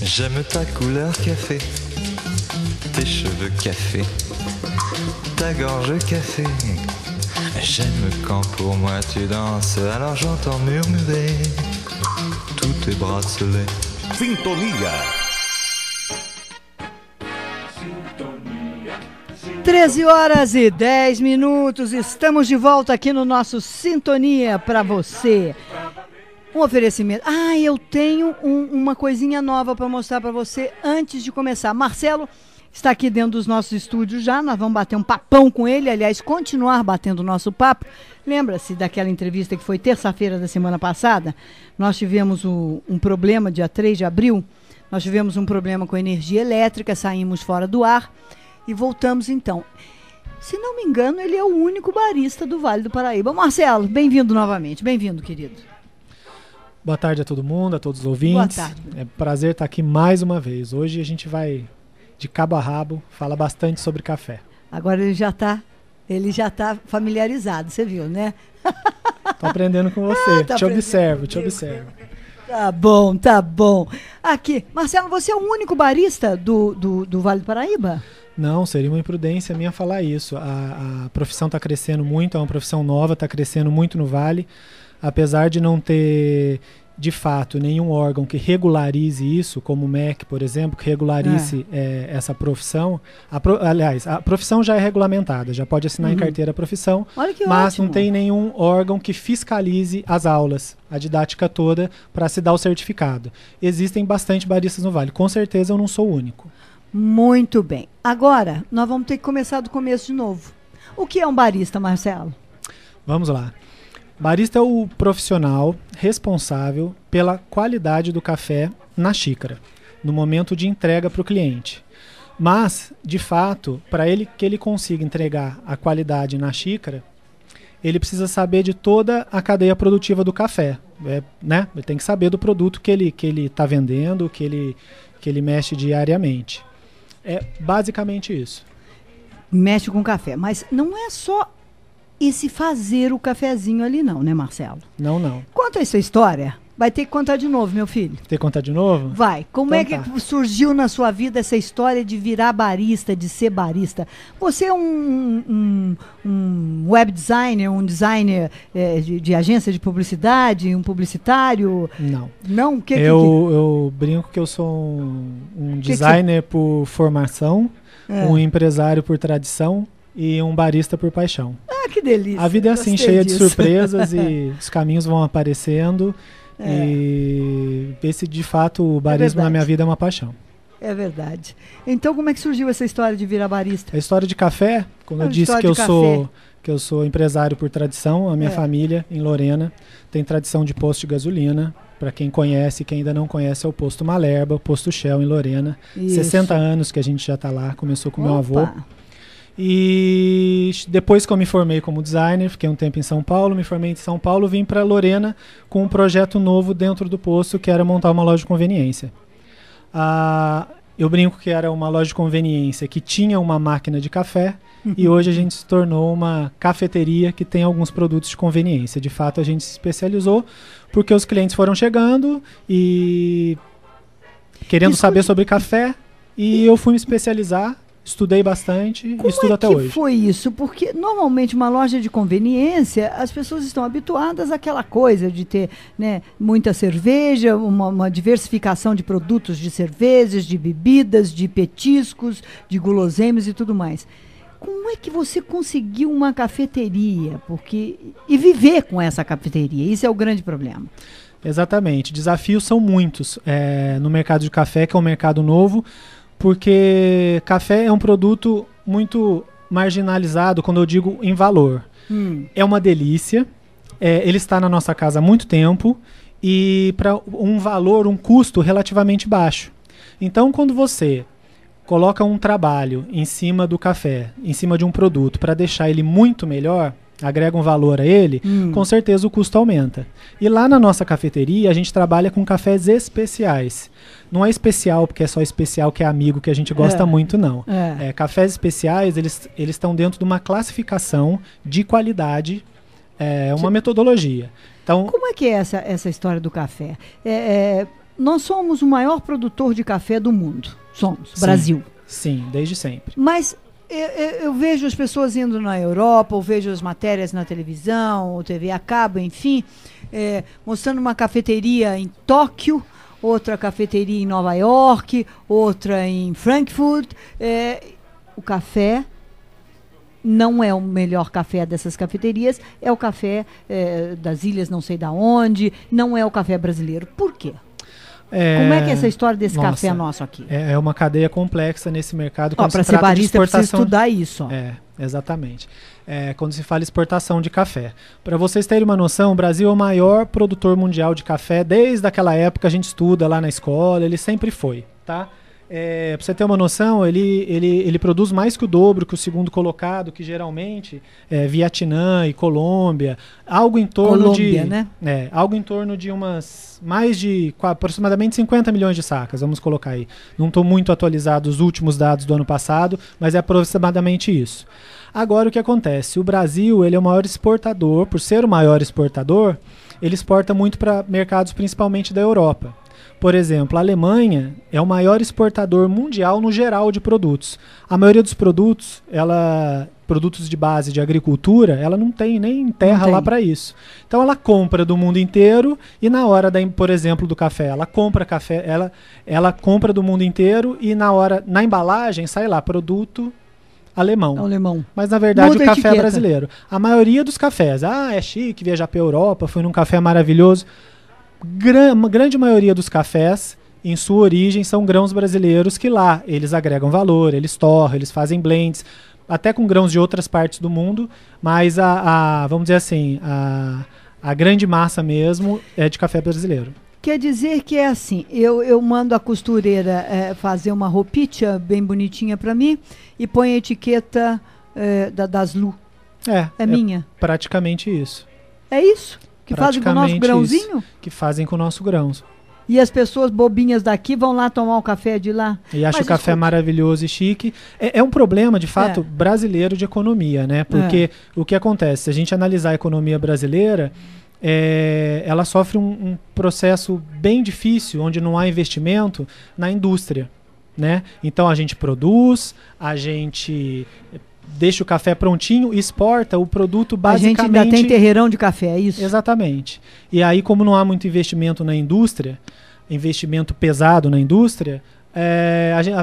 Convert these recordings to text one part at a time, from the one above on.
J'aime ta couleur café, tes cheveux café, ta gorge café. J'aime quand pour moi tu danses, alors j'entends murmurer tous tes bracelets. Sintonia. 13h10, estamos de volta aqui no nosso Sintonia para você. Um oferecimento. Eu tenho uma coisinha nova para mostrar para você antes de começar. Marcelo está aqui dentro dos nossos estúdios já, nós vamos bater um papão com ele, aliás, continuar batendo o nosso papo. Lembra-se daquela entrevista que foi terça-feira da semana passada? Nós tivemos um problema, dia 3 de abril, nós tivemos um problema com energia elétrica, saímos fora do ar e voltamos então. Se não me engano, ele é o único barista do Vale do Paraíba. Marcelo, bem-vindo novamente, bem-vindo, querido. Boa tarde a todo mundo, a todos os ouvintes. Boa tarde. É um prazer estar aqui mais uma vez. Hoje a gente vai de cabo a rabo, fala bastante sobre café. Agora ele já tá familiarizado, você viu, né? Tô aprendendo com você, tá observo. Tá bom. Aqui, Marcelo, você é o único barista do Vale do Paraíba? Não, seria uma imprudência minha falar isso. A profissão está crescendo muito, é uma profissão nova, está crescendo muito no Vale. Apesar de não ter, de fato, nenhum órgão que regularize isso, como o MEC, por exemplo, que regularize essa profissão. Aliás, a profissão já é regulamentada, já pode assinar em carteira a profissão, mas ótimo. Não tem nenhum órgão que fiscalize as aulas, a didática toda, para se dar o certificado. Existem bastante baristas no Vale, com certeza eu não sou o único. Muito bem. Agora, nós vamos ter que começar do começo de novo. O que é um barista, Marcelo? Vamos lá. Barista é o profissional responsável pela qualidade do café na xícara, no momento de entrega para o cliente. Mas, de fato, para que ele consiga entregar a qualidade na xícara, ele precisa saber de toda a cadeia produtiva do café. Né? Ele tem que saber do produto que ele está vendendo, que ele mexe diariamente. É basicamente isso. Mexe com café, mas não é só esse fazer o cafezinho ali não, né, Marcelo? Não. Conta essa história. Vai ter que contar de novo, meu filho. Ter que contar de novo? Vai. Como então é que surgiu na sua vida essa história de virar barista, de ser barista? Você é um web designer, um designer de agência de publicidade, um publicitário? Não. Não? Eu brinco que eu sou um designer por formação, um empresário por tradição e um barista por paixão. Ah, que delícia. A vida é assim, cheia de surpresas e os caminhos vão aparecendo. E esse, de fato, o barismo na minha vida é uma paixão. É verdade. Então, como é que surgiu essa história de virar barista? A história de café, como eu disse que eu sou empresário por tradição, a minha família em Lorena tem tradição de posto de gasolina. Para quem conhece, quem ainda não conhece, é o posto Malerba, o posto Shell em Lorena. Isso. 60 anos que a gente já está lá, começou com meu avô. E depois que eu me formei como designer, fiquei um tempo em São Paulo, me formei em São Paulo, vim para Lorena com um projeto novo dentro do posto, que era montar uma loja de conveniência. Eu brinco que era uma loja de conveniência que tinha uma máquina de café e hoje a gente se tornou uma cafeteria que tem alguns produtos de conveniência. De fato, a gente se especializou porque os clientes foram chegando e querendo saber sobre café e eu fui me especializar. Estudei bastante e estudo até hoje. Como foi isso? Porque normalmente uma loja de conveniência, as pessoas estão habituadas àquela coisa de ter, né, muita cerveja, uma diversificação de produtos de cervejas, de bebidas, de petiscos, de guloseimas e tudo mais. Como é que você conseguiu uma cafeteria? E viver com essa cafeteria? Isso é o grande problema. Exatamente. Desafios são muitos no mercado de café, que é um mercado novo. Porque café é um produto muito marginalizado quando eu digo em valor. É uma delícia, ele está na nossa casa há muito tempo e para um valor, um custo relativamente baixo. Então, quando você coloca um trabalho em cima do café, em cima de um produto, para deixar ele muito melhor, agrega um valor a ele, com certeza o custo aumenta. E lá na nossa cafeteria a gente trabalha com cafés especiais. Não é especial porque é só especial que é amigo que a gente gosta muito, não. Cafés especiais, eles estão dentro de uma classificação de qualidade, uma metodologia. Então, como é que é essa história do café? nós somos o maior produtor de café do mundo. Somos, Sim. Brasil. Sim, desde sempre. Mas eu vejo as pessoas indo na Europa, ou vejo as matérias na televisão, ou TV a cabo, enfim, mostrando uma cafeteria em Tóquio, outra cafeteria em Nova York, outra em Frankfurt. O café não é o melhor café dessas cafeterias, é o café das ilhas não sei da onde, não é o café brasileiro. Por quê? Como é que é essa história desse café nosso aqui? É uma cadeia complexa nesse mercado. Para ser barista precisa estudar isso. Exatamente. Quando se fala exportação de café. Para vocês terem uma noção, o Brasil é o maior produtor mundial de café. Desde aquela época a gente estuda lá na escola, ele sempre foi, tá? Para você ter uma noção, ele produz mais que o dobro que o segundo colocado, que geralmente é Vietnã e Colômbia, algo em torno algo em torno de aproximadamente 50 milhões de sacas, vamos colocar aí. Não estou muito atualizado os últimos dados do ano passado, mas é aproximadamente isso. Agora o que acontece? O Brasil, ele é o maior exportador, por ser o maior exportador, ele exporta muito para mercados principalmente da Europa. Por exemplo, a Alemanha é o maior exportador mundial no geral de produtos. A maioria dos produtos, produtos de base de agricultura, ela não tem nem terra lá para isso. Então ela compra do mundo inteiro e na hora, por exemplo, do café, ela compra café, ela compra do mundo inteiro e na embalagem sai lá produto alemão. Mas na verdade o café é brasileiro. A maioria dos cafés, é chique viajar para a Europa, fui num café maravilhoso. Uma grande maioria dos cafés, em sua origem, são grãos brasileiros que lá eles agregam valor, eles torram, eles fazem blends, até com grãos de outras partes do mundo, mas vamos dizer assim, a grande massa mesmo é de café brasileiro. Quer dizer que é assim, eu mando a costureira fazer uma roupinha bem bonitinha para mim e põe a etiqueta das Lu. É minha. Praticamente isso. É isso? Que fazem com o nosso grãozinho? Que fazem com o nosso grãos. E as pessoas bobinhas daqui vão lá tomar o café de lá? E acham o café maravilhoso e chique. É um problema, de fato, brasileiro de economia, né? Porque o que acontece? Se a gente analisar a economia brasileira, ela sofre um processo bem difícil, onde não há investimento na indústria, né? Então a gente produz, a gente deixa o café prontinho e exporta o produto basicamente... A gente ainda tem terreirão de café, é isso? Exatamente. E aí, como não há muito investimento na indústria, investimento pesado na indústria,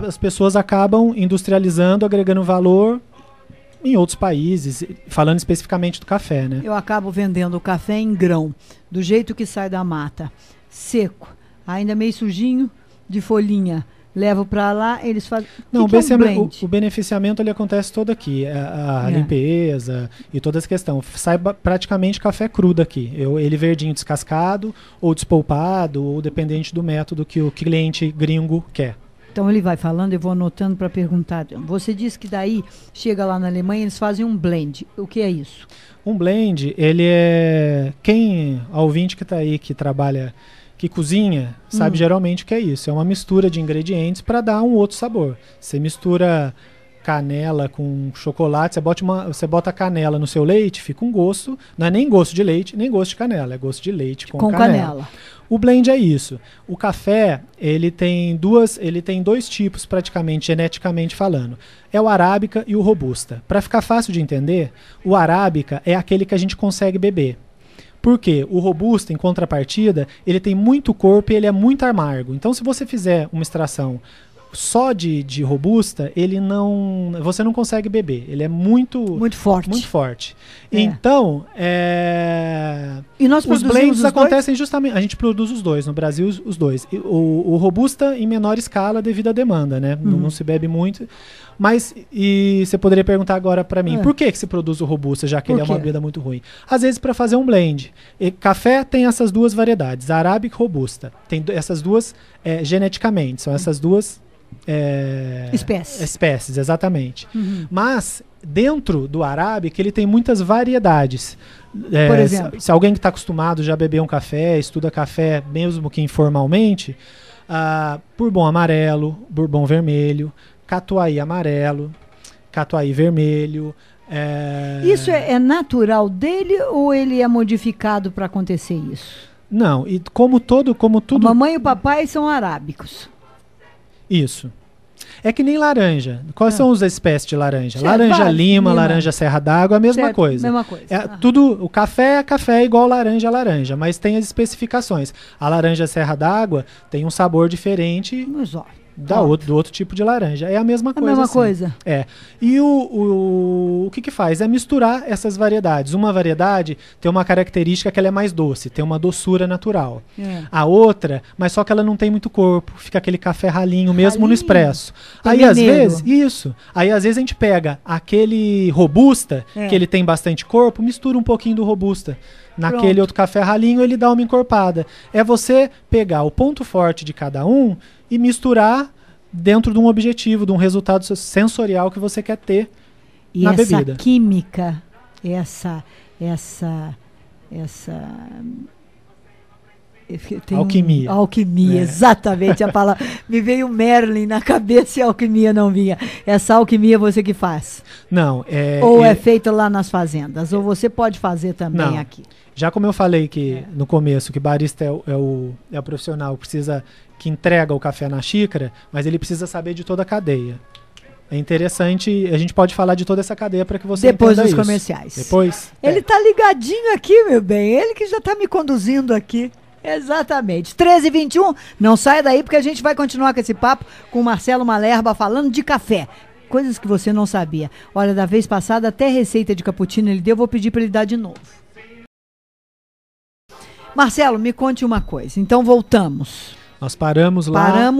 as pessoas acabam industrializando, agregando valor em outros países, falando especificamente do café, né? Eu acabo vendendo o café em grão, do jeito que sai da mata, seco, ainda meio sujinho, de folhinha. Levo para lá, eles fazem... Não, o beneficiamento ele acontece todo aqui. A limpeza e toda essa questão. Sai praticamente café crudo aqui. Ele verdinho descascado, ou despolpado, ou dependente do método que o cliente gringo quer. Então ele vai falando, eu vou anotando para perguntar. Você disse que daí, chega lá na Alemanha, eles fazem um blend. O que é isso? Um blend, ele é... A ouvinte que está aí, que trabalha... que cozinha, sabe geralmente o que é isso. É uma mistura de ingredientes para dar um outro sabor. Você mistura canela com chocolate, você bota canela no seu leite, fica um gosto, não é nem gosto de leite, nem gosto de canela, é gosto de leite com canela. O blend é isso. O café, ele tem dois tipos praticamente, geneticamente falando. É o arábica e o robusta. Para ficar fácil de entender, o arábica é aquele que a gente consegue beber. Por quê? O robusta, em contrapartida, ele tem muito corpo e ele é muito amargo. Então, se você fizer uma extração só de robusta, você não consegue beber. Ele é muito forte. Muito forte. Então, e nós os blends acontecem justamente... A gente produz os dois, no Brasil os dois. O robusta em menor escala devido à demanda, né? Não se bebe muito. Mas, e você poderia perguntar agora para mim, por que se produz o robusta, já que ele é uma bebida muito ruim? Às vezes para fazer um blend. Café tem essas duas variedades, arábica e robusta. Tem essas duas geneticamente, são essas duas espécies, exatamente. Mas dentro do arábica ele tem muitas variedades. Por exemplo, se alguém que está acostumado já a beber um café, estuda café mesmo que informalmente, bourbon amarelo, bourbon vermelho, catuai amarelo, catuai vermelho. Isso é natural dele ou ele é modificado para acontecer isso? Não, e como tudo... A mamãe e o papai são arábicos. Isso. É que nem laranja. Quais são as espécies de laranja? Certo, Laranja lima, lima. laranja serra d'água, a mesma Certo, coisa. mesma coisa. O café é igual laranja a laranja, mas tem as especificações. A laranja serra d'água tem um sabor diferente Mas, ó, do outro tipo de laranja. É a mesma a coisa. mesma assim. coisa. É. E o que faz? É misturar essas variedades. Uma variedade tem uma característica que ela é mais doce, tem uma doçura natural. É. A outra, mas só que ela não tem muito corpo, fica aquele café ralinho mesmo no Ralinho. expresso. Tem Aí às mineiro. vezes, isso. Aí às vezes a gente pega aquele robusta, que ele tem bastante corpo, mistura um pouquinho do robusta. Naquele Pronto. outro café ralinho, ele dá uma encorpada. É você pegar o ponto forte de cada um e misturar dentro de um objetivo, de um resultado sensorial que você quer ter E na essa bebida. química, essa Alquimia. Alquimia, É. exatamente a palavra. Me veio Merlin na cabeça e a alquimia não vinha. Essa alquimia você que faz? Não, Ou é feita lá nas fazendas? Ou você pode fazer também Não. aqui? Já como eu falei que no começo, que barista é o profissional que entrega o café na xícara, mas ele precisa saber de toda a cadeia. É interessante, a gente pode falar de toda essa cadeia para que você Depois entenda dos isso. comerciais. Depois? Ele tá ligadinho aqui, meu bem. Ele que já tá me conduzindo aqui. Exatamente. 13h21. Não saia daí porque a gente vai continuar com esse papo com o Marcelo Malerba falando de café. Coisas que você não sabia. Olha, da vez passada até receita de cappuccino ele deu, vou pedir para ele dar de novo. Marcelo, me conte uma coisa. Então voltamos. Nós paramos lá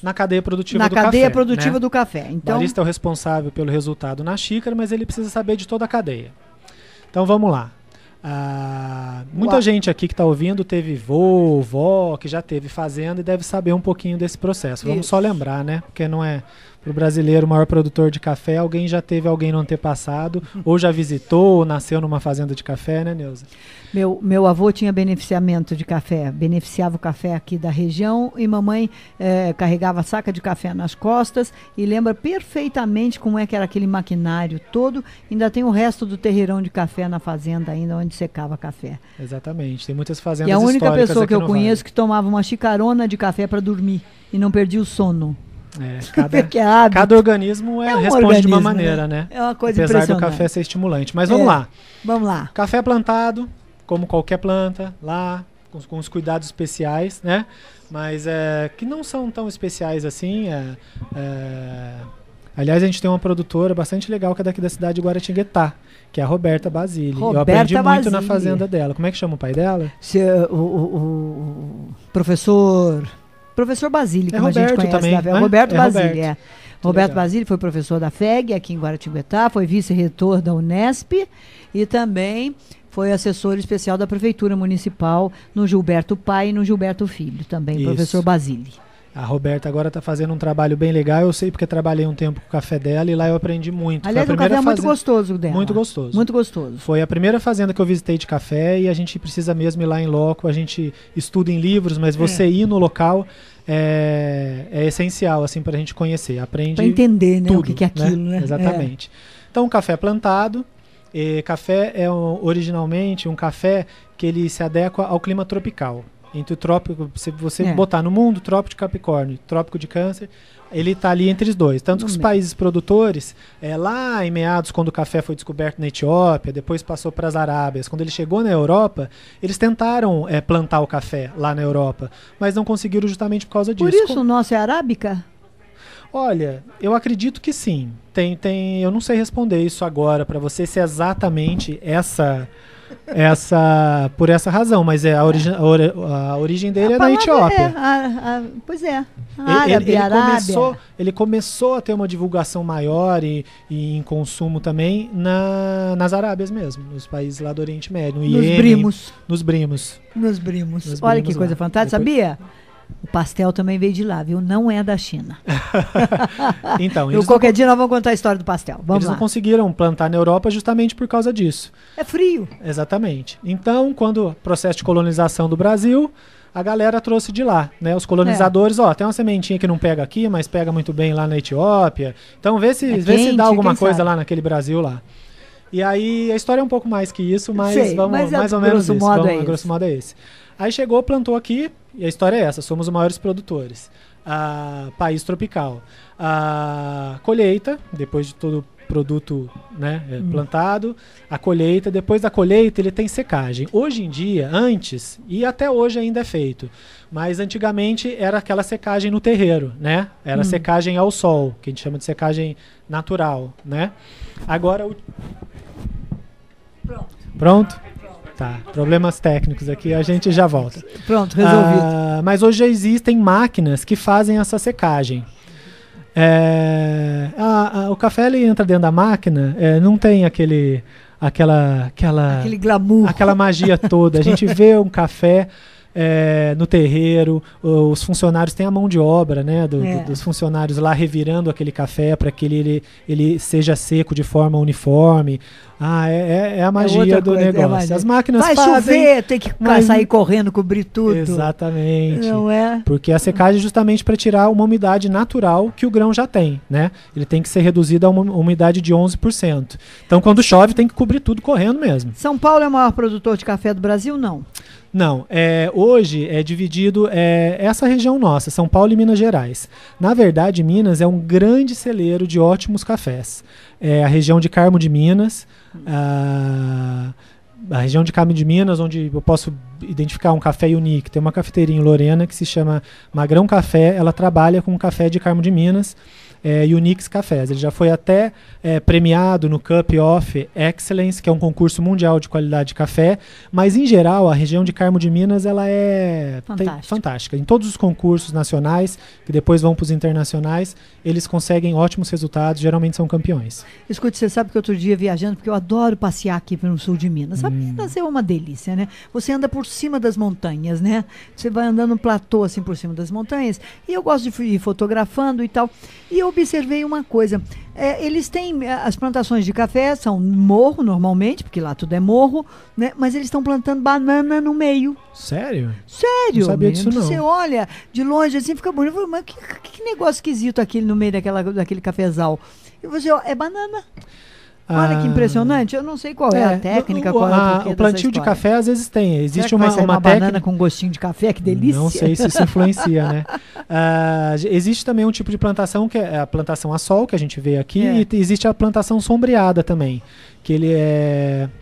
na cadeia produtiva do café. Na cadeia produtiva né? do café. O Então, barista é o responsável pelo resultado na xícara, mas ele precisa saber de toda a cadeia. Então vamos lá. Muita gente aqui que está ouvindo teve vó, que já teve fazenda e deve saber um pouquinho desse processo. Vamos só lembrar, né? Porque não é para o brasileiro o maior produtor de café, alguém já teve alguém no antepassado, ou já visitou, ou nasceu numa fazenda de café, né, Neuza? Meu avô tinha beneficiamento de café, beneficiava o café aqui da região e mamãe carregava a saca de café nas costas e lembra perfeitamente como é que era aquele maquinário todo. Ainda tem o resto do terreirão de café na fazenda ainda onde secava café. Exatamente, tem muitas fazendas E a única históricas pessoa que aqui eu no conheço Vale. que tomava uma xícarona de café para dormir e não perdia o sono. Que é hábito. Cada organismo um responde organismo, de uma maneira, né? É uma coisa Apesar do impressionante. café ser estimulante. Mas vamos lá. Vamos lá. Café plantado, como qualquer planta, lá, com os cuidados especiais, né? Mas que não são tão especiais assim. Aliás, a gente tem uma produtora bastante legal que é daqui da cidade de Guaratinguetá, que é a Roberta Basile. Eu aprendi muito na fazenda dela. Como é que chama o pai dela? O professor Basile, como a gente conhece. Também, né? Roberto Basile, Roberto. Roberto Basile foi professor da FEG aqui em Guaratinguetá, foi vice-reitor da Unesp e também foi assessor especial da Prefeitura Municipal no Gilberto Pai e no Gilberto Filho, também, Isso. professor Basile. A Roberta agora está fazendo um trabalho bem legal. Eu sei porque trabalhei um tempo com o café dela e lá eu aprendi muito. Aliás, o café é muito gostoso dela. Muito gostoso. Muito gostoso. Foi a primeira fazenda que eu visitei de café e a gente precisa mesmo ir lá em loco. A gente estuda em livros, mas você ir no local é essencial assim, para a gente conhecer. Aprende para entender, né, tudo, o que é aquilo. Né? Exatamente. Então, café plantado. Café é originalmente um café que ele se adequa ao clima tropical. Entre o trópico, se você botar no mundo, trópico de Capricórnio, trópico de Câncer, ele está ali entre os dois. Tanto que os países produtores, lá em meados, quando o café foi descoberto na Etiópia, depois passou para as Arábias, quando ele chegou na Europa, eles tentaram plantar o café lá na Europa, mas não conseguiram justamente por causa disso. Por isso o nosso é arábica? Olha, eu acredito que sim. Eu não sei responder isso agora para você, se é exatamente por essa razão, mas a origem dele é da Etiópia. Pois é. Arábia. Ele começou a ter uma divulgação maior e em consumo também nas Arábias mesmo, nos países lá do Oriente Médio, no Iêmen, nos Brimos. Olha que coisa fantástica, sabia? O pastel também veio de lá, viu? Não é da China. Então, qualquer dia nós vamos contar a história do pastel. Vamos lá. Não conseguiram plantar na Europa justamente por causa disso. É frio. Exatamente. Então, quando o processo de colonização do Brasil, a galera trouxe de lá, né? Os colonizadores, tem uma sementinha que não pega aqui, mas pega muito bem lá na Etiópia. Então, vê se dá alguma coisa lá naquele Brasil lá. E aí, a história é um pouco mais que isso, mas vamos mais ou menos isso. Grosso modo é esse. Aí chegou, plantou aqui, e a história é essa, somos os maiores produtores. País tropical. A colheita, depois de todo o produto, né, plantado, a colheita, depois da colheita ele tem secagem. Hoje em dia, antes, e até hoje ainda é feito, mas antigamente era aquela secagem no terreiro, né? Era secagem ao sol, que a gente chama de secagem natural, né? Agora Pronto? Tá, problemas técnicos aqui, a gente já volta. Pronto, resolvido. Mas hoje já existem máquinas que fazem essa secagem. O café ele entra dentro da máquina, não tem aquele glamour, aquela magia toda. A gente vê um café no terreiro, os funcionários têm a mão de obra, né, dos funcionários lá revirando aquele café para que ele seja seco de forma uniforme. É a magia do negócio. As máquinas vai fazem... chover, tem que sair correndo, cobrir tudo. Exatamente. Não é? Porque a secagem é justamente para tirar uma umidade natural que o grão já tem, né? Ele tem que ser reduzido a uma umidade de 11%. Então, quando chove, tem que cobrir tudo correndo mesmo. São Paulo é o maior produtor de café do Brasil? Não. Não, hoje é dividido essa região nossa, São Paulo e Minas Gerais. Na verdade, Minas é um grande celeiro de ótimos cafés. A região de Carmo de Minas, a região de Carmo de Minas, onde eu posso identificar um café unique. Tem uma cafeteirinha em Lorena que se chama Magrão Café, ela trabalha com café de Carmo de Minas. Unix Cafés. Ele já foi até premiado no Cup of Excellence, que é um concurso mundial de qualidade de café, mas em geral a região de Carmo de Minas ela é fantástica. Em todos os concursos nacionais, que depois vão para os internacionais, eles conseguem ótimos resultados, geralmente são campeões. Escute, você sabe que outro dia viajando, porque eu adoro passear aqui pelo sul de Minas. Minas é uma delícia, né? Você anda por cima das montanhas, né? Você vai andando no platô assim por cima das montanhas, e eu gosto de ir fotografando e tal, e eu observei uma coisa, eles têm, as plantações de café são morro normalmente, porque lá tudo é morro, né? Mas eles estão plantando banana no meio. Sério? Sério? Não sabia disso não. Você olha de longe assim, fica bonito, mas que negócio esquisito aquele no meio daquele cafezal. E você, é banana. Olha que impressionante, eu não sei qual é a técnica, qual é o plantio de café às vezes tem, existe uma técnica. banana com gostinho de café, que delícia. Não sei se isso influencia, né? Existe também um tipo de plantação que é a plantação a sol, que a gente vê aqui, e existe a plantação sombreada também, que ele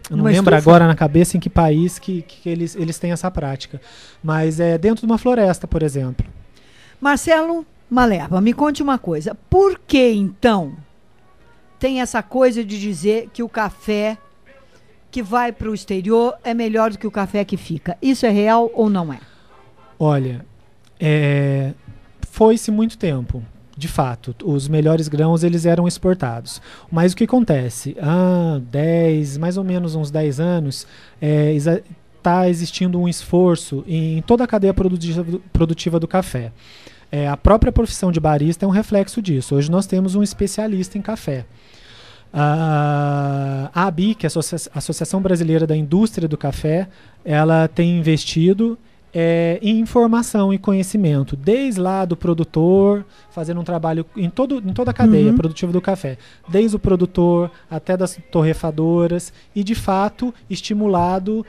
eu não lembro agora na cabeça em que país que eles têm essa prática, mas é dentro de uma floresta, por exemplo. Marcelo Malerba, me conte uma coisa, por que então tem essa coisa de dizer que o café que vai para o exterior é melhor do que o café que fica? Isso é real ou não é? Olha, foi-se muito tempo. De fato, os melhores grãos eles eram exportados. Mas o que acontece? Mais ou menos uns 10 anos, está existindo um esforço em toda a cadeia produtiva do café. A própria profissão de barista é um reflexo disso. Hoje nós temos um especialista em café. A ABIC, a Associação Brasileira da Indústria do Café, ela tem investido em informação e conhecimento, desde lá do produtor, fazendo um trabalho em toda a cadeia produtiva do café, desde o produtor até das torrefadoras, e de fato estimulado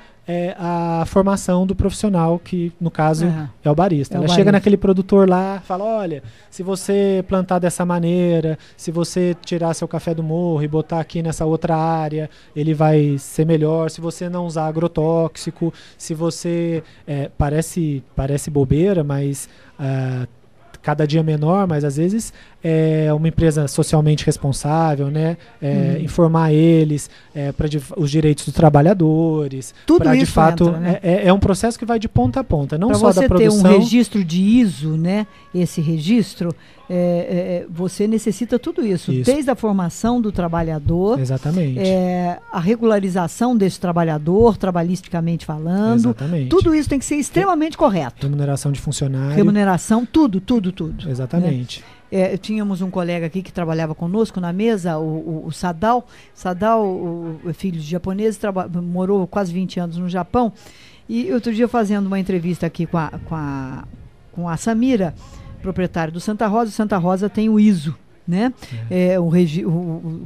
a formação do profissional, que no caso é o barista. Ela chega naquele produtor lá, fala, olha, se você plantar dessa maneira, se você tirar seu café do morro e botar aqui nessa outra área, ele vai ser melhor. Se você não usar agrotóxico, se você... Parece bobeira, mas... cada dia menor, mas às vezes é uma empresa socialmente responsável, né? Informar eles para os direitos dos trabalhadores. Tudo isso de fato entra, né? É um processo que vai de ponta a ponta, não só da produção. Para você ter um registro de ISO, né? Esse registro, você necessita tudo isso, desde a formação do trabalhador, exatamente, a regularização desse trabalhador, trabalhisticamente falando, exatamente, tudo isso tem que ser extremamente correto. Remuneração de funcionário. Remuneração, tudo. Exatamente. Né? Tínhamos um colega aqui que trabalhava conosco na mesa, o Sadal. Sadal, o filho de japonês, morou quase 20 anos no Japão. E outro dia, fazendo uma entrevista aqui com a Samira, proprietário do Santa Rosa. O Santa Rosa tem o ISO, né?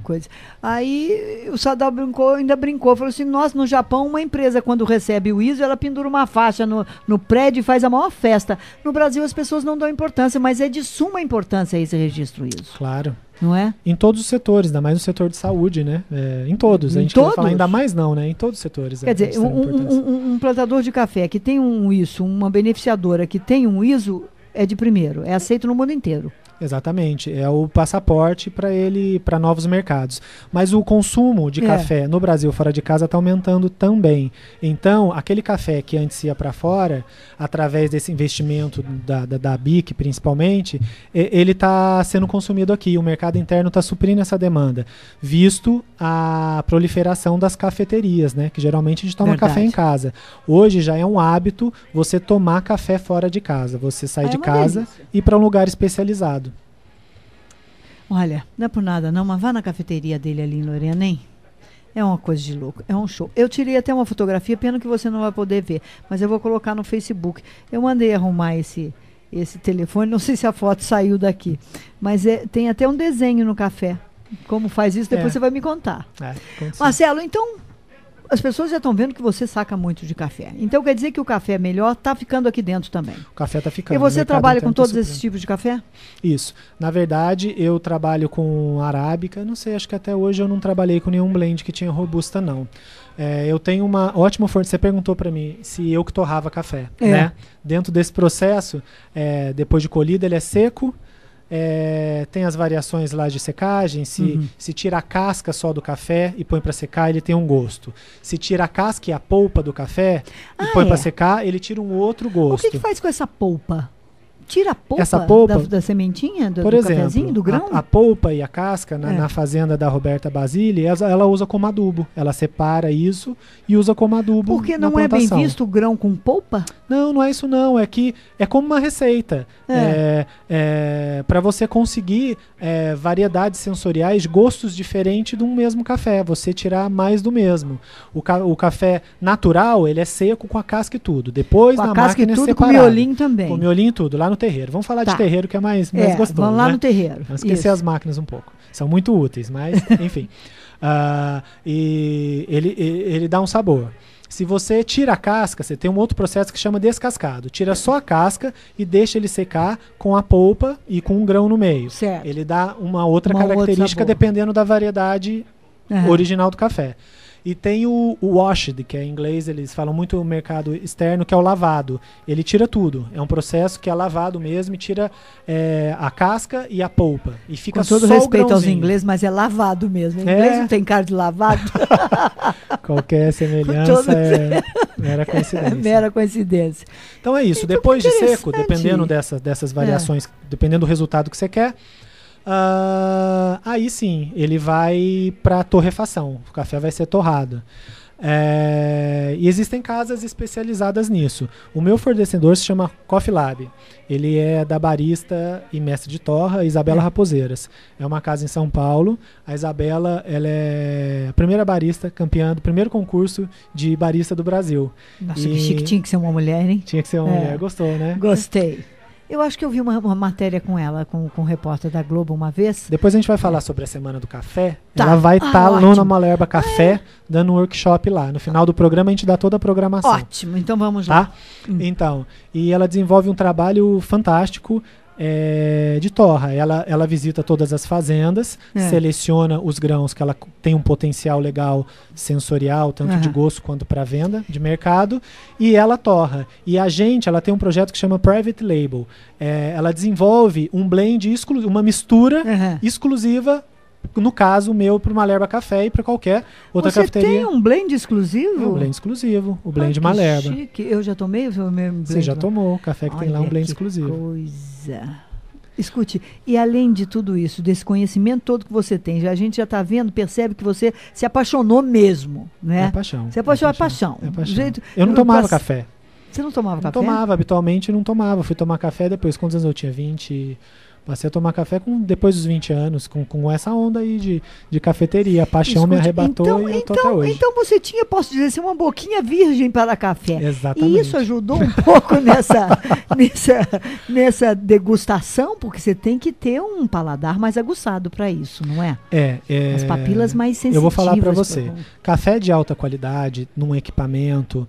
Coisa. Aí o Sadal ainda brincou, falou assim, nossa, no Japão uma empresa quando recebe o ISO, ela pendura uma faixa no prédio e faz a maior festa. No Brasil as pessoas não dão importância, mas é de suma importância esse registro ISO. Claro. Não é? Em todos os setores, ainda mais no setor de saúde, né? Em todos. A gente vai falar ainda mais não, né? Em todos os setores. Quer dizer, um plantador de café que tem um ISO, uma beneficiadora que tem um ISO, é de primeiro. É aceito no mundo inteiro. Exatamente, é o passaporte para ele para novos mercados. Mas o consumo de café no Brasil fora de casa está aumentando também. Então, aquele café que antes ia para fora, através desse investimento da BIC principalmente, ele está sendo consumido aqui. O mercado interno está suprindo essa demanda, visto a proliferação das cafeterias, né? Que geralmente a gente toma café em casa. Hoje já é um hábito você tomar café fora de casa. Você sai de casa e ir para um lugar especializado. Olha, não é por nada não, mas vá na cafeteria dele ali em Lorena, hein? É uma coisa de louco, é um show. Eu tirei até uma fotografia, pena que você não vai poder ver, mas eu vou colocar no Facebook. Eu mandei arrumar esse telefone, não sei se a foto saiu daqui, mas tem até um desenho no café. Como faz isso, depois você vai me contar. Marcelo, então, as pessoas já estão vendo que você saca muito de café. Então quer dizer que o café melhor está ficando aqui dentro também. O café está ficando. E você trabalha com todos esses tipos de café? Isso. Na verdade, eu trabalho com arábica. Não sei, acho que até hoje eu não trabalhei com nenhum blend que tinha robusta, não. Eu tenho uma ótima forma. Você perguntou para mim se eu que torrava café. Né? Dentro desse processo, depois de colhido, ele é seco. Tem as variações lá de secagem. Se tira a casca só do café e põe para secar, ele tem um gosto. Se tira a casca e a polpa do café e põe para secar, ele tira um outro gosto. O que faz com essa polpa? Tira a polpa, essa polpa da sementinha, do exemplo, cafezinho, do grão? A polpa e a casca, na fazenda da Roberta Basile, ela usa como adubo. Ela separa isso e usa como adubo. Porque não é bem visto o grão com polpa? Não é isso não. É que é como uma receita. Para você conseguir variedades sensoriais, gostos diferentes de um mesmo café. Você tirar mais do mesmo. O café natural, ele é seco com a casca e tudo. Depois na máquina é separado. Com miolinho também. Com miolinho e tudo, lá no terreiro. Vamos falar de terreiro que é mais gostoso. Vamos lá, né? No terreiro. Não esquecer as máquinas um pouco. São muito úteis, mas enfim. E ele dá um sabor. Se você tira a casca, você tem um outro processo que chama descascado. Tira só a casca e deixa ele secar com a polpa e com um grão no meio. Certo. Ele dá uma outra característica dependendo da variedade original do café. E tem o washed, que é em inglês, eles falam muito no mercado externo, que é o lavado. Ele tira tudo. É um processo que é lavado mesmo e tira a casca e a polpa. E fica com todo só respeito aos ingleses, mas é lavado mesmo. O inglês não tem cara de lavado. Qualquer semelhança é mera coincidência. Mera coincidência. Então é isso. Então, depois de seco, dependendo dessas variações, dependendo do resultado que você quer, aí sim, ele vai para torrefação. O café vai ser torrado. E existem casas especializadas nisso. O meu fornecedor se chama Coffee Lab. Ele é da barista e mestre de torra, Isabela Raposeiras. É uma casa em São Paulo. A Isabela, ela é a primeira barista campeã do primeiro concurso de barista do Brasil. Nossa, que chique, tinha que ser uma mulher, hein? Tinha que ser uma mulher. Gostou, né? Gostei. Eu acho que eu vi uma matéria com ela, com o repórter da Globo uma vez. Depois a gente vai falar sobre a Semana do Café. Ela vai estar lá na Malerba Café, dando um workshop lá. No final do programa a gente dá toda a programação. Ótimo, então vamos lá. Então, e ela desenvolve um trabalho fantástico de torra. Ela visita todas as fazendas, seleciona os grãos que ela tem um potencial legal sensorial, tanto de gosto quanto para venda de mercado, e ela torra. E ela tem um projeto que chama Private Label. Ela desenvolve um blend exclusivo, uma mistura exclusiva, no caso o meu, para o Malerba Café e para qualquer outra cafeteria. Você tem um blend exclusivo? Um blend exclusivo, o blend Malerba. Chique. Eu já tomei o meu blend. Você já tomou, o café que tem lá um blend exclusivo. Coisa. Escute, e além de tudo isso, desse conhecimento todo que você tem, a gente já está vendo, percebe que você se apaixonou mesmo, né? É paixão. Você apaixonou, é paixão. Eu não tomava café. Você não tomava café? Não tomava, habitualmente não tomava. Fui tomar café depois, quantos anos eu tinha? 20 Passei a tomar café depois dos 20 anos, com essa onda aí de cafeteria. A paixão me arrebatou e eu tô até hoje. Então você tinha, posso dizer assim, uma boquinha virgem para café. Exatamente. E isso ajudou um pouco nessa degustação, porque você tem que ter um paladar mais aguçado para isso, não é? As papilas mais sensitivas. Eu vou falar para você. Café de alta qualidade, num equipamento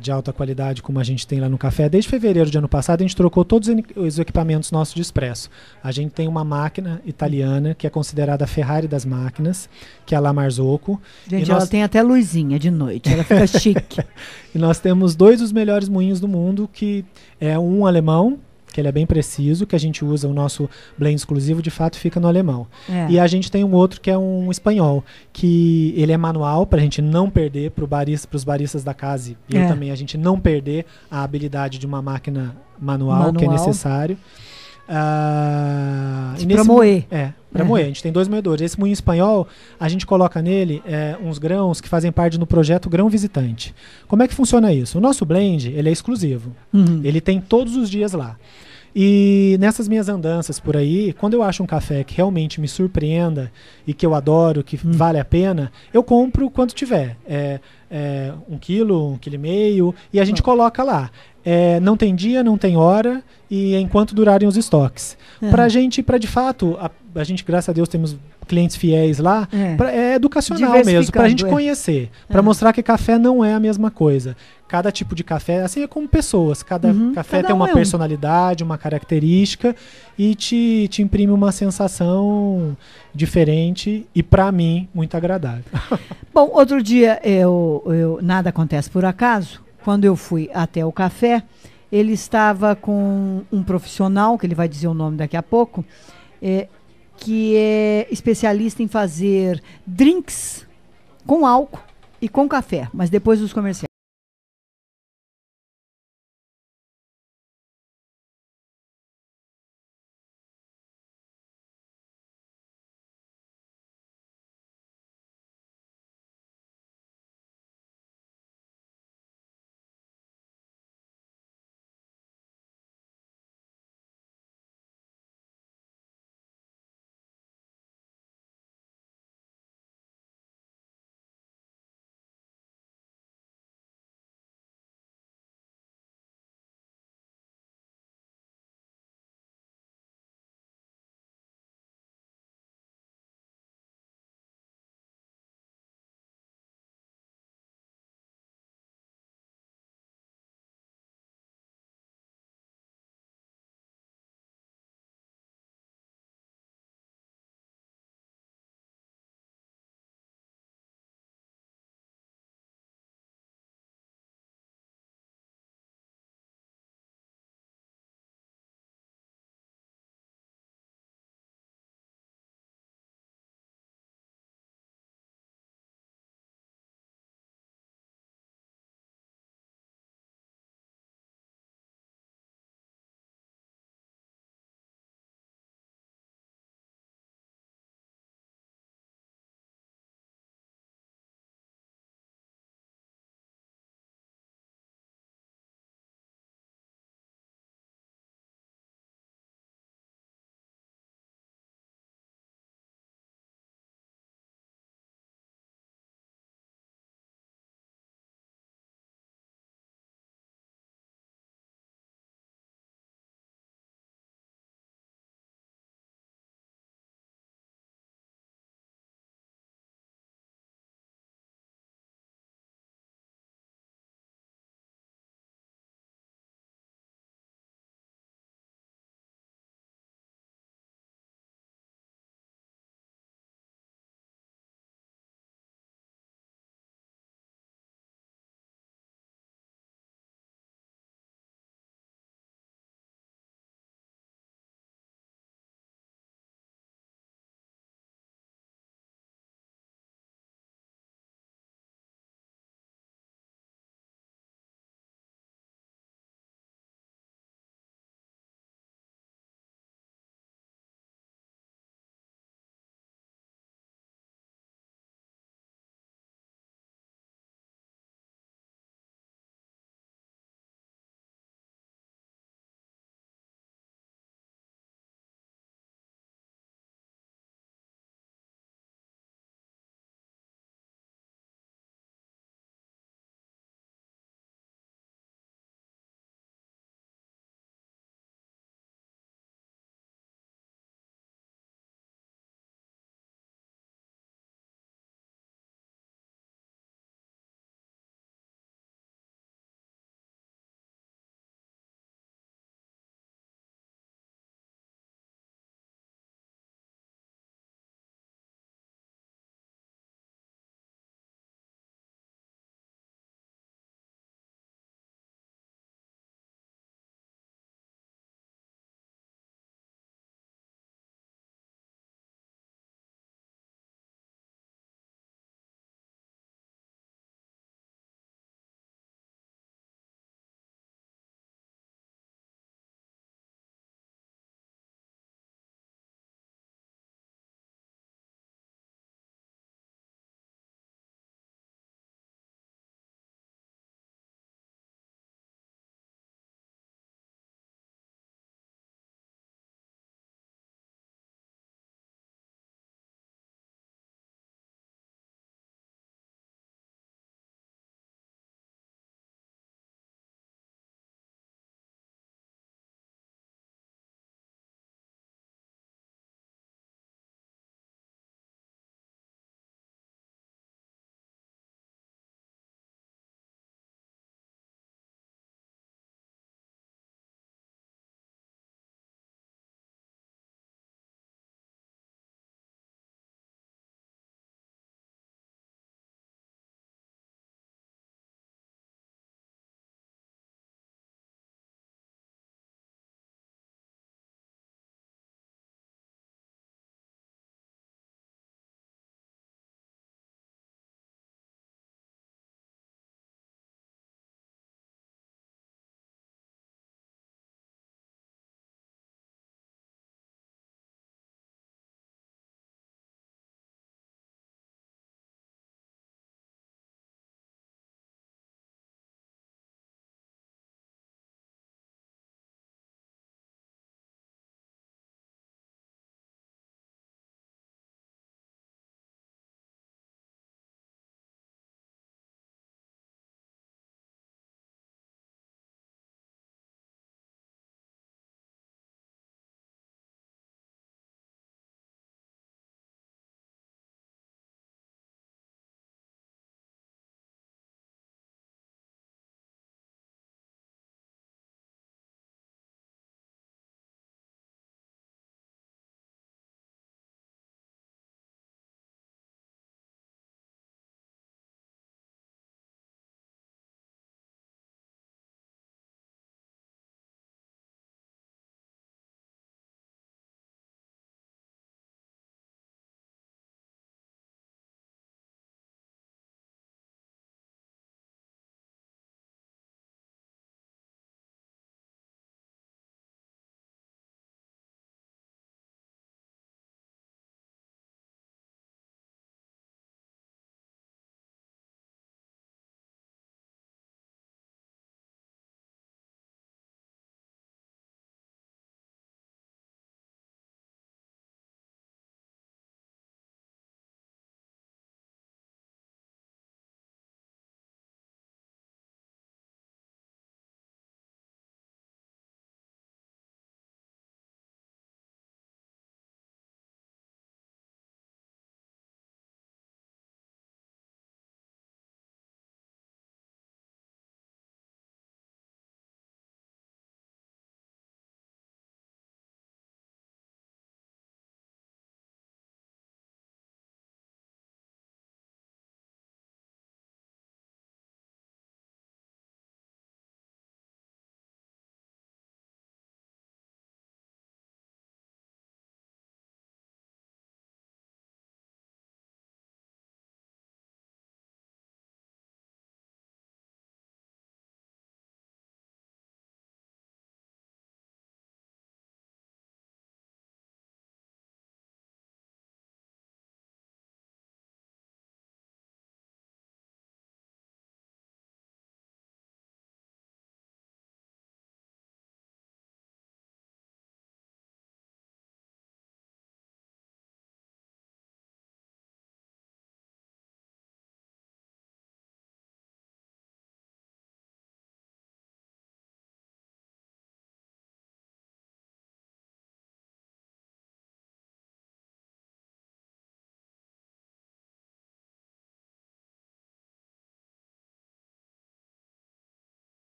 de alta qualidade como a gente tem lá no café, desde fevereiro de ano passado a gente trocou todos os equipamentos nossos de expresso. A gente tem uma máquina italiana que é considerada a Ferrari das máquinas, que é a La Marzocco. Gente, ela tem até luzinha de noite, ela fica chique. E nós temos 2 dos melhores moinhos do mundo, que é um alemão, que ele é bem preciso, que a gente usa, o nosso blend exclusivo de fato fica no alemão. E a gente tem um outro que é um espanhol, que ele é manual, para a gente não perder, para os baristas da casa e eu também, a gente não perder a habilidade de uma máquina manual. Que é necessário. Para moer. Para moer. A gente tem 2 moedores. Esse moinho espanhol, a gente coloca nele uns grãos que fazem parte do projeto Grão Visitante. Como é que funciona isso? O nosso blend, ele é exclusivo. Ele tem todos os dias lá. E nessas minhas andanças por aí, quando eu acho um café que realmente me surpreenda e que eu adoro, que vale a pena, eu compro quanto tiver. 1 quilo, 1,5 quilo, e a gente coloca lá. Não tem dia, não tem hora, e enquanto durarem os estoques. Pra de fato, a gente, graças a Deus, temos clientes fiéis lá, é educacional mesmo, pra gente conhecer, pra mostrar que café não é a mesma coisa. Cada tipo de café, assim é como pessoas, cada café tem uma personalidade, uma característica, e te imprime uma sensação diferente e, pra mim, muito agradável. Bom, outro dia, nada acontece por acaso. Quando eu fui até o café, ele estava com um profissional, que ele vai dizer o nome daqui a pouco, que é especialista em fazer drinks com álcool e com café, mas depois dos comerciais.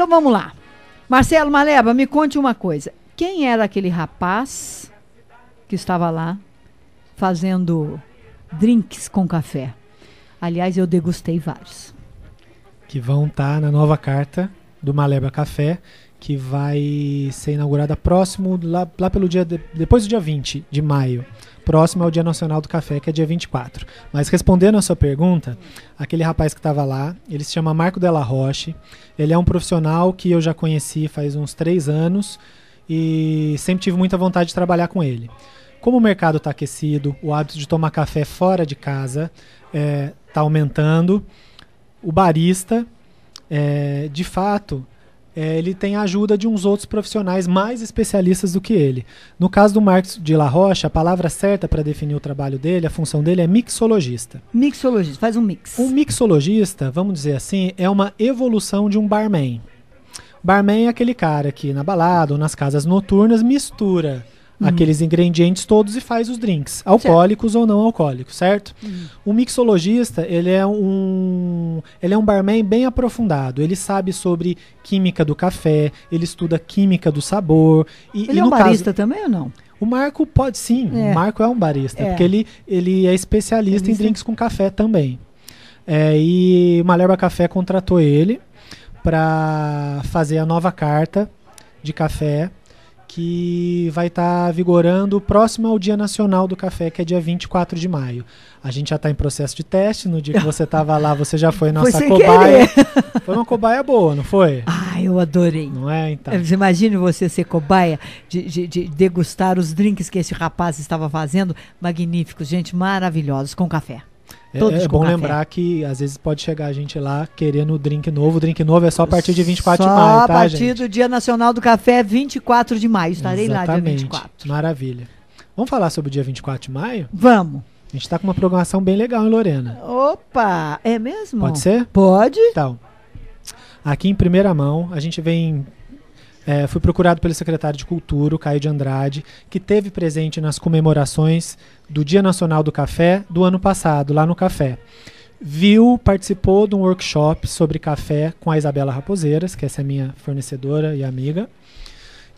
Então vamos lá. Marcelo Maleba, me conte uma coisa. Quem era aquele rapaz que estava lá fazendo drinks com café? Aliás, eu degustei vários. Que vão estar na nova carta do Maleba Café, que vai ser inaugurada próximo, lá pelo dia, depois do dia 20 de maio, próximo ao Dia Nacional do Café, que é dia 24. Mas respondendo a sua pergunta, aquele rapaz que estava lá, ele se chama Marco Della Roche, ele é um profissional que eu já conheci faz uns 3 anos e sempre tive muita vontade de trabalhar com ele. Como o mercado está aquecido, o hábito de tomar café fora de casa está aumentando, o barista, de fato, ele tem a ajuda de uns outros profissionais mais especialistas do que ele. No caso do Marcos de La Rocha, a palavra certa para definir o trabalho dele, a função dele é mixologista. Mixologista, faz um mix. Um mixologista, vamos dizer assim, é uma evolução de um barman. Barman é aquele cara que na balada ou nas casas noturnas mistura aqueles ingredientes todos e faz os drinks, alcoólicos ou não alcoólicos, certo? O mixologista, ele é um barman bem aprofundado, ele sabe sobre química do café, ele estuda química do sabor. Ele é um barista também ou não? O Marco pode sim, o Marco é um barista, porque ele é especialista em drinks com café também. E o Maleba Café contratou ele para fazer a nova carta de café, que vai estar vigorando próximo ao Dia Nacional do Café, que é dia 24 de maio. A gente já está em processo de teste. No dia que você estava lá, você já foi nossa cobaia. Foi uma cobaia boa, não foi? Ah, eu adorei. Não é, então? Imagine você ser cobaia de degustar os drinks que esse rapaz estava fazendo. Magníficos, gente, maravilhosos, com café. É bom lembrar que às vezes pode chegar a gente lá querendo drink novo. O drink novo é só a partir de 24 de maio, tá, gente? Só a partir do Dia Nacional do Café, 24 de maio. Estarei lá dia 24. Maravilha. Vamos falar sobre o dia 24 de maio? Vamos. A gente tá com uma programação bem legal em Lorena. Opa, é mesmo? Pode ser? Pode. Então, aqui em primeira mão, a gente vem... fui procurado pelo secretário de Cultura, o Caio de Andrade, que teve presente nas comemorações do Dia Nacional do Café do ano passado, lá no Café. Participou de um workshop sobre café com a Isabela Raposeiras, que essa é minha fornecedora e amiga,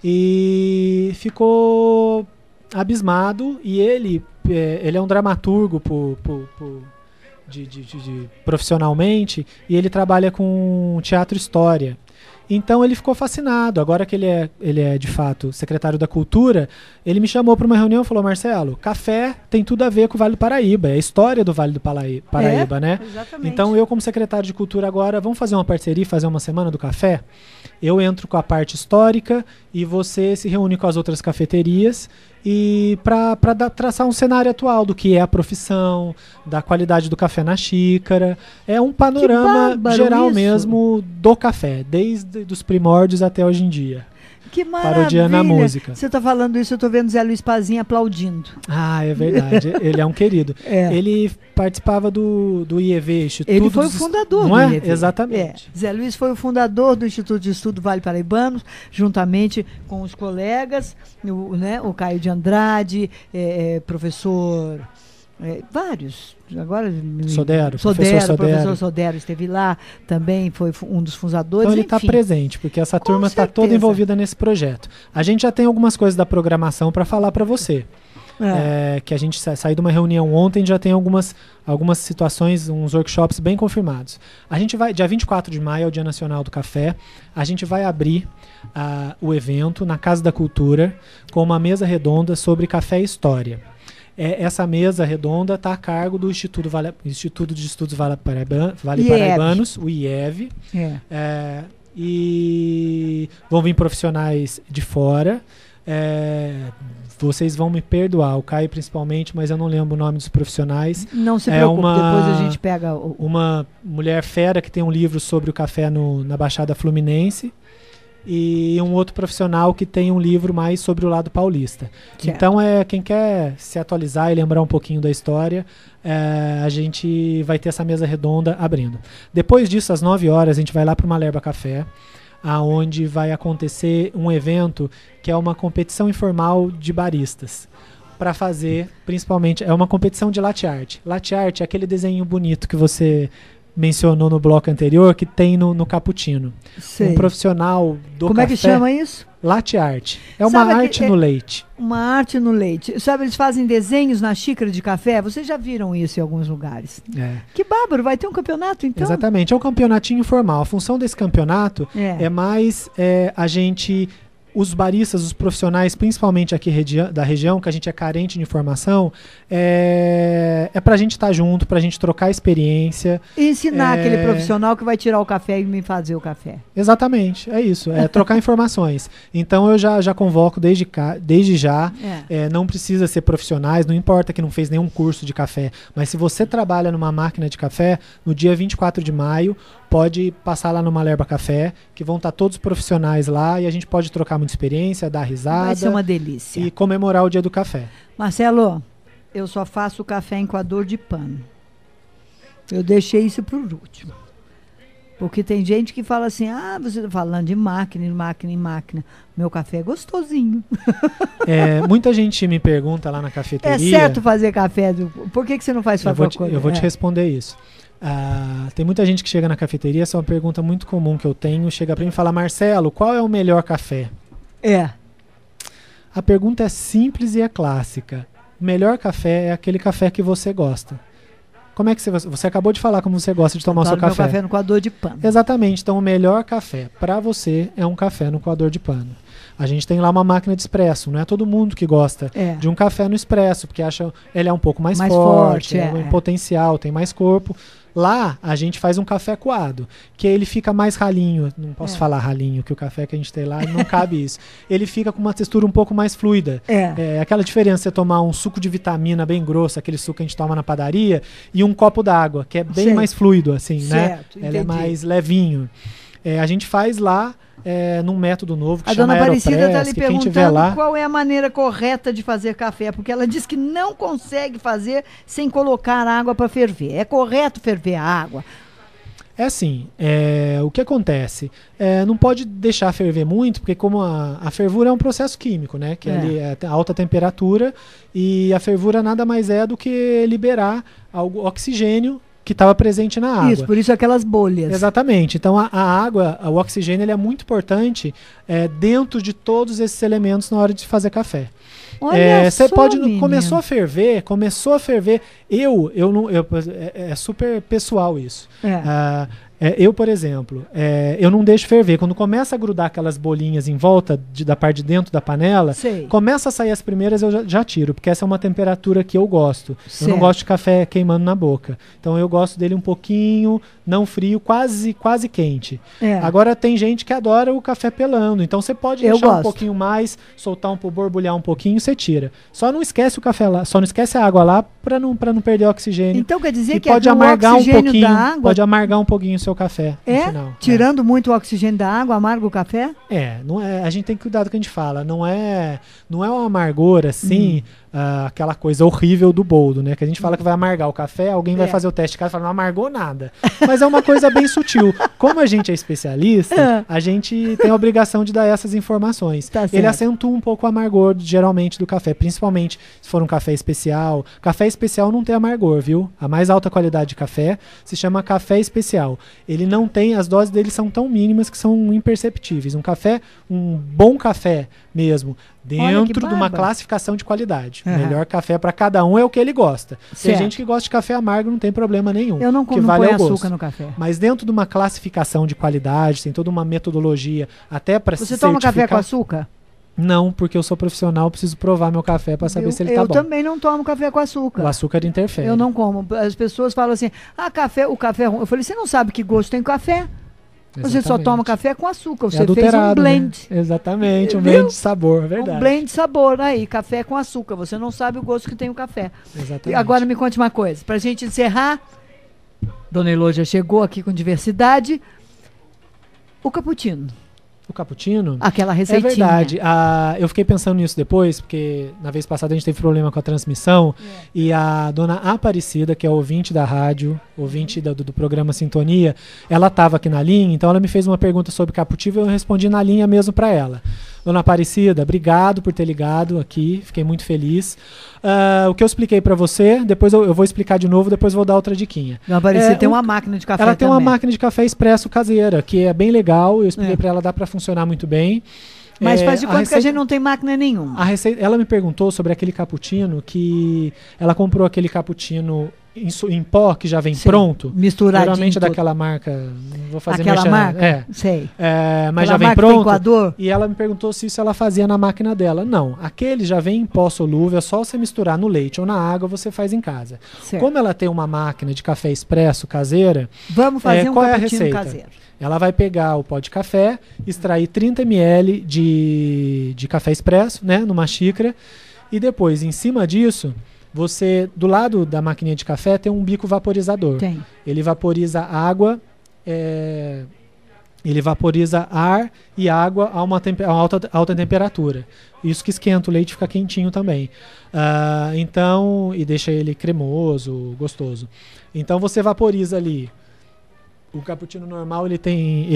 e ficou abismado. E ele é um dramaturgo profissionalmente, e ele trabalha com teatro história. Então ele ficou fascinado. Agora que ele é de fato secretário da Cultura, ele me chamou para uma reunião e falou: Marcelo, café tem tudo a ver com o Vale do Paraíba, é a história do Vale do Paraíba, né? Exatamente. Então eu, como secretário de Cultura agora, vamos fazer uma parceria, fazer uma semana do café? Eu entro com a parte histórica e você se reúne com as outras cafeterias e para traçar um cenário atual do que é a profissão, da qualidade do café na xícara. É um panorama geral mesmo do café, desde os primórdios até hoje em dia. Que maravilha. Parodia na música. Você está falando isso, eu estou vendo Zé Luiz Pazinho aplaudindo. Ah, é verdade. Ele é um querido. Ele participava do IEV, Instituto... Ele foi o fundador do IEV. Exatamente. Zé Luiz foi o fundador do Instituto de Estudo Vale Paraibanos, juntamente com os colegas, o Caio de Andrade, professor... vários. Agora, professor Sodero esteve lá, também foi um dos fundadores. Então ele está presente, porque essa turma está toda envolvida nesse projeto. A gente já tem algumas coisas da programação para falar para você. Que a gente saiu de uma reunião ontem, já tem algumas situações, uns workshops bem confirmados. A gente vai, dia 24 de maio, é o Dia Nacional do Café, a gente vai abrir o evento na Casa da Cultura com uma mesa redonda sobre café e história. Essa mesa redonda está a cargo do Instituto de Estudos Vale Paraibanos, o IEV. E vão vir profissionais de fora. Vocês vão me perdoar, o Caio principalmente, mas eu não lembro o nome dos profissionais. Não se preocupe, depois a gente pega... Uma mulher fera que tem um livro sobre o café na Baixada Fluminense. E um outro profissional que tem um livro mais sobre o lado paulista. Certo. Então, quem quer se atualizar e lembrar um pouquinho da história, a gente vai ter essa mesa redonda abrindo. Depois disso, às 9 horas, a gente vai lá para o Maleba Café, onde vai acontecer um evento que é uma competição informal de baristas. Para fazer, principalmente, é uma competição de latte art. Latte art é aquele desenho bonito que você mencionou no bloco anterior, que tem no cappuccino. Sei. Um profissional do Como café, é que chama isso? Latte art. É uma Sabe arte no leite. Uma arte no leite. Sabe, eles fazem desenhos na xícara de café. Vocês já viram isso em alguns lugares. É. Que bárbaro, vai ter um campeonato então? Exatamente, é um campeonatinho informal. A função desse campeonato é mais a gente... Os baristas, os profissionais, principalmente aqui da região, que a gente é carente de informação, é pra gente estar junto, pra gente trocar experiência. E ensinar aquele profissional que vai tirar o café e me fazer o café. Exatamente, é isso, é trocar informações. Então eu já convoco desde já, não precisa ser profissionais, não importa que não fez nenhum curso de café, mas se você trabalha numa máquina de café, no dia 24 de maio, pode passar lá no Malerba Café, que vão estar todos profissionais lá e a gente pode trocar muita experiência, dar risada. Vai ser uma delícia. E comemorar o dia do café. Marcelo, eu só faço café em coador de pano. Eu deixei isso por último. Porque tem gente que fala assim, você está falando de máquina. Meu café é gostosinho. Muita gente me pergunta lá na cafeteria... É certo fazer café? Por que você não faz favor? Eu vou te responder isso. Tem muita gente que chega na cafeteria, essa é uma pergunta muito comum que eu tenho, chega para mim e fala, Marcelo, qual é o melhor café? A pergunta é simples e é clássica. O melhor café é aquele café que você gosta. Como é que você acabou de falar como você gosta de tomar o seu café? Meu café no coador de pano. Exatamente, então o melhor café para você é um café no coador de pano. A gente tem lá uma máquina de expresso, não é todo mundo que gosta de um café no expresso, porque acha ele é um pouco mais forte, em potencial, tem mais corpo. Lá a gente faz um café coado, que ele fica mais ralinho, não posso falar ralinho, que o café que a gente tem lá não cabe isso. Ele fica com uma textura um pouco mais fluida. Aquela diferença, você tomar um suco de vitamina bem grosso, aquele suco que a gente toma na padaria, e um copo d'água, que é bem mais fluido, assim, né? Ele é mais levinho. A gente faz lá num método novo que a chama dona Aparecida está lhe perguntando qual é a maneira correta de fazer café, porque ela diz que não consegue fazer sem colocar água para ferver. É correto ferver a água? É assim, o que acontece? Não pode deixar ferver muito, porque como a fervura é um processo químico, né? Que ali é alta temperatura, e a fervura nada mais é do que liberar o oxigênio que estava presente na água. Isso, por isso aquelas bolhas. Exatamente. Então a água, o oxigênio, ele é muito importante dentro de todos esses elementos na hora de fazer café. Olha você só, pode menino. começou a ferver. É super pessoal isso. Eu, por exemplo, eu não deixo ferver. Quando começa a grudar aquelas bolinhas em volta da parte de dentro da panela, começa a sair as primeiras, eu já tiro, porque essa é uma temperatura que eu gosto. Eu não gosto de café queimando na boca. Então eu gosto dele um pouquinho, não frio, quase quente. Agora tem gente que adora o café pelando, então você pode deixar um pouquinho mais, soltar borbulhar um pouquinho, você tira. Só não esquece o café lá, só não esquece a água lá para não perder oxigênio. Então quer dizer que pode amargar um pouquinho, da água... pode amargar um pouquinho o seu café no final. Tirando muito o oxigênio da água, amarga o café? Não é, a gente tem que cuidar do que a gente fala. Não é um amargor assim, aquela coisa horrível do boldo, né? Que a gente fala que vai amargar o café, alguém vai fazer o teste de casa e fala, não amargou nada. Mas é uma coisa bem sutil. Como a gente é especialista, a gente tem a obrigação de dar essas informações. Ele acentua um pouco o amargor, geralmente, do café, principalmente se for um café especial. Café especial não tem amargor, viu? A mais alta qualidade de café se chama café especial. Ele não tem, as doses dele são tão mínimas que são imperceptíveis. Um bom café mesmo, dentro de uma classificação de qualidade. O melhor café para cada um é o que ele gosta. Tem gente que gosta de café amargo, não tem problema nenhum. Eu não ponho açúcar no café. Mas dentro de uma classificação de qualidade, tem toda uma metodologia até para se certificar. Você toma café com açúcar? Não, porque eu sou profissional, preciso provar meu café para saber se ele tá bom. Eu também não tomo café com açúcar. O açúcar interfere. Eu não como. As pessoas falam assim, o café é ruim. Eu falei, você não sabe que gosto tem café? Exatamente. Você só toma café com açúcar. Você fez um blend. Né? Exatamente, um blend de sabor, verdade. Um blend de sabor, aí, café com açúcar. Você não sabe o gosto que tem o café. Exatamente. E agora me conte uma coisa, pra gente encerrar. Dona Elô já chegou aqui com diversidade. O cappuccino. O cappuccino? Aquela É receitinha. verdade. Eu fiquei pensando nisso depois, porque na vez passada a gente teve problema com a transmissão e a dona Aparecida, que é ouvinte da rádio, ouvinte do programa Sintonia, ela estava aqui na linha, então ela me fez uma pergunta sobre cappuccino e eu respondi na linha mesmo para ela. Dona Aparecida, obrigado por ter ligado aqui, fiquei muito feliz. O que eu expliquei para você, depois eu vou explicar de novo, depois vou dar outra diquinha. Dona Aparecida tem uma máquina de café Ela tem uma também. máquina de café expresso caseira, que é bem legal, eu expliquei para ela, dá para funcionar muito bem. Mas faz de a conta que a receita- gente não tem máquina nenhuma. A receita, ela me perguntou sobre aquele cappuccino que ela comprou aquele cappuccino em pó que já vem Sim, pronto. misturadinho Geralmente é tudo. daquela marca, não vou fazer Aquela merchan, marca? Sei. mas Aquela já vem marca que tem pronto. coador? E ela me perguntou se isso ela fazia na máquina dela. Não, aquele já vem em pó solúvel, é só você misturar no leite ou na água, você faz em casa. Certo. Como ela tem uma máquina de café expresso caseira, Vamos fazer um qual é a cappuccino receita? caseiro. Ela vai pegar o pó de café, extrair 30 ml de café expresso, né, numa xícara, e depois, em cima disso, você, do lado da maquininha de café, tem um bico vaporizador. Tem. Ele vaporiza água, ele vaporiza ar e água a uma alta temperatura. Isso que esquenta o leite, fica quentinho também. Então, e deixa ele cremoso, gostoso. Então você vaporiza ali. O cappuccino normal, ele tem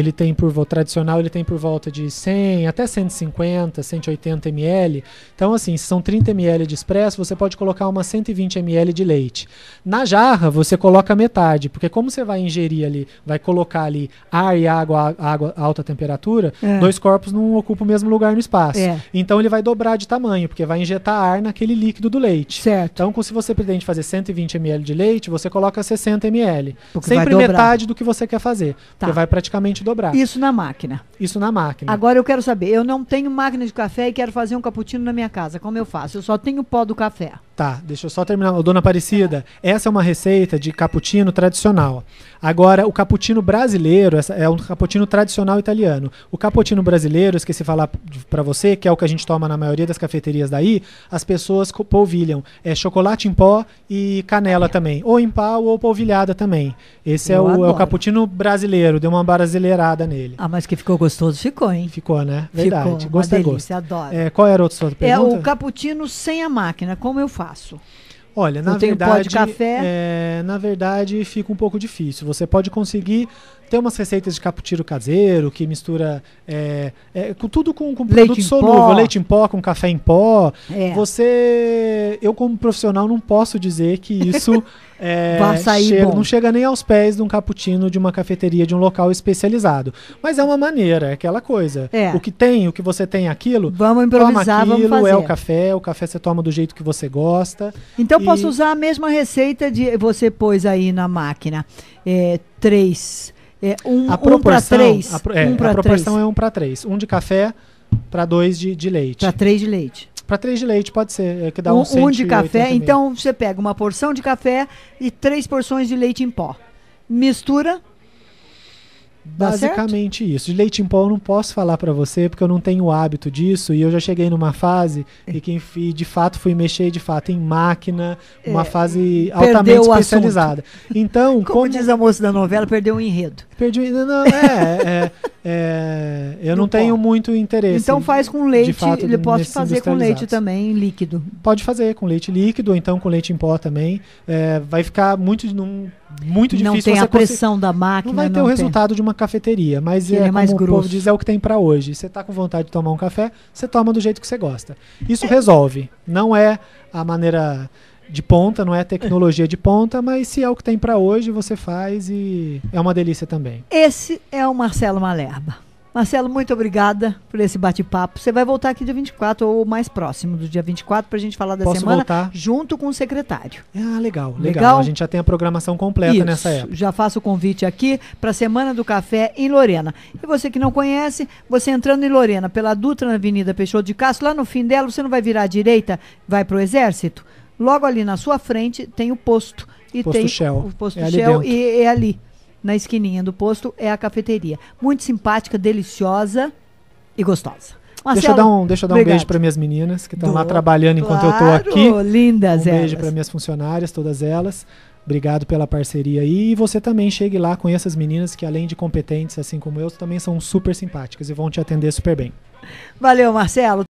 tradicional, ele tem por volta de 100 até 150, 180 ml. Então, assim, se são 30 ml de expresso, você pode colocar umas 120 ml de leite. Na jarra, você coloca metade, porque como você vai ingerir ali, vai colocar ali ar e água a alta temperatura, dois corpos não ocupam o mesmo lugar no espaço. Então, ele vai dobrar de tamanho, porque vai injetar ar naquele líquido do leite. Certo. Então, se você pretende fazer 120 ml de leite, você coloca 60 ml. Porque Sempre vai dobrar. metade do que você quer fazer. Tá. Porque vai praticamente dobrar. Isso na máquina. Isso na máquina. Agora eu quero saber, eu não tenho máquina de café e quero fazer um cappuccino na minha casa. Como eu faço? Eu só tenho o pó do café. Tá, deixa eu só terminar. Ô, Dona Aparecida, essa é uma receita de cappuccino tradicional. Agora, o cappuccino brasileiro, essa é um cappuccino tradicional italiano. O cappuccino brasileiro, eu esqueci de falar pra você, que é o que a gente toma na maioria das cafeterias daí, as pessoas polvilham. É chocolate em pó e canela também. Ou em pau ou polvilhada também. Esse é o cappuccino brasileiro, deu uma brasileirada nele. Ah, mas que ficou gostoso, ficou, hein? Ficou, né? Verdade. Ficou, Gosto uma é delícia, gosto. adoro. Qual era a outra sua pergunta? É o cappuccino sem a máquina, como eu faço? Olha, na tenho pó de verdade, café. na verdade fica um pouco difícil. Você pode conseguir ter umas receitas de cappuccino caseiro que mistura com tudo com produto solúvel, leite em pó com café em pó. Eu como profissional não posso dizer que isso vai sair bom. Não chega nem aos pés de um cappuccino de uma cafeteria de um local especializado. Mas é uma maneira, é aquela coisa. O que você tem aquilo, vamos improvisar, toma aquilo, vamos fazer. o café você toma do jeito que você gosta. Então posso usar a mesma receita de você pôs aí na máquina, 3, a proporção, 1 para 3. A proporção é 1 para 3. 1 de café para 2 de leite. Para 3 de leite. Para 3 de leite pode ser, que dá um uns 180 de café, ml. então você pega uma porção de café e 3 porções de leite em pó. Mistura. Basicamente isso. De leite em pó eu não posso falar para você porque eu não tenho o hábito disso e eu já cheguei numa fase e de fato fui mexer de fato em máquina, uma fase altamente especializada. Então, como diz a moça da novela, perdeu o enredo. Eu não tenho muito interesse. Então faz com leite, fato, ele pode fazer com leite também, líquido. Pode fazer com leite líquido ou então com leite em pó também. Vai ficar muito difícil. Não tem a pressão da máquina. Não vai ter o resultado de uma cafeteria, mas mais como grosso. O povo diz, é o que tem para hoje. Você tá com vontade de tomar um café, você toma do jeito que você gosta. Isso resolve. Não é a maneira de ponta, não é tecnologia de ponta, mas se é o que tem para hoje, você faz e é uma delícia também. Esse é o Marcelo Malerba. Marcelo, muito obrigada por esse bate-papo. Você vai voltar aqui dia 24 ou mais próximo do dia 24 para a gente falar da semana voltar junto com o secretário. Legal. A gente já tem a programação completa nessa época. Já faço o convite aqui para a Semana do Café em Lorena. E você que não conhece, você entrando em Lorena pela Dutra na Avenida Peixoto de Castro, lá no fim dela, você não vai virar à direita, vai para o Exército. Logo ali na sua frente tem o posto. E posto tem Shell. O posto é Shell ali e é ali. Na esquininha do posto é a cafeteria. Muito simpática, deliciosa e gostosa. Marcelo, deixa eu dar um beijo para minhas meninas que estão lá trabalhando enquanto eu estou aqui. Lindas Um beijo para minhas funcionárias, todas elas. Obrigado pela parceria aí. E você também chegue lá, conheça as meninas que, além de competentes, assim como eu, também são super simpáticas e vão te atender super bem. Valeu, Marcelo.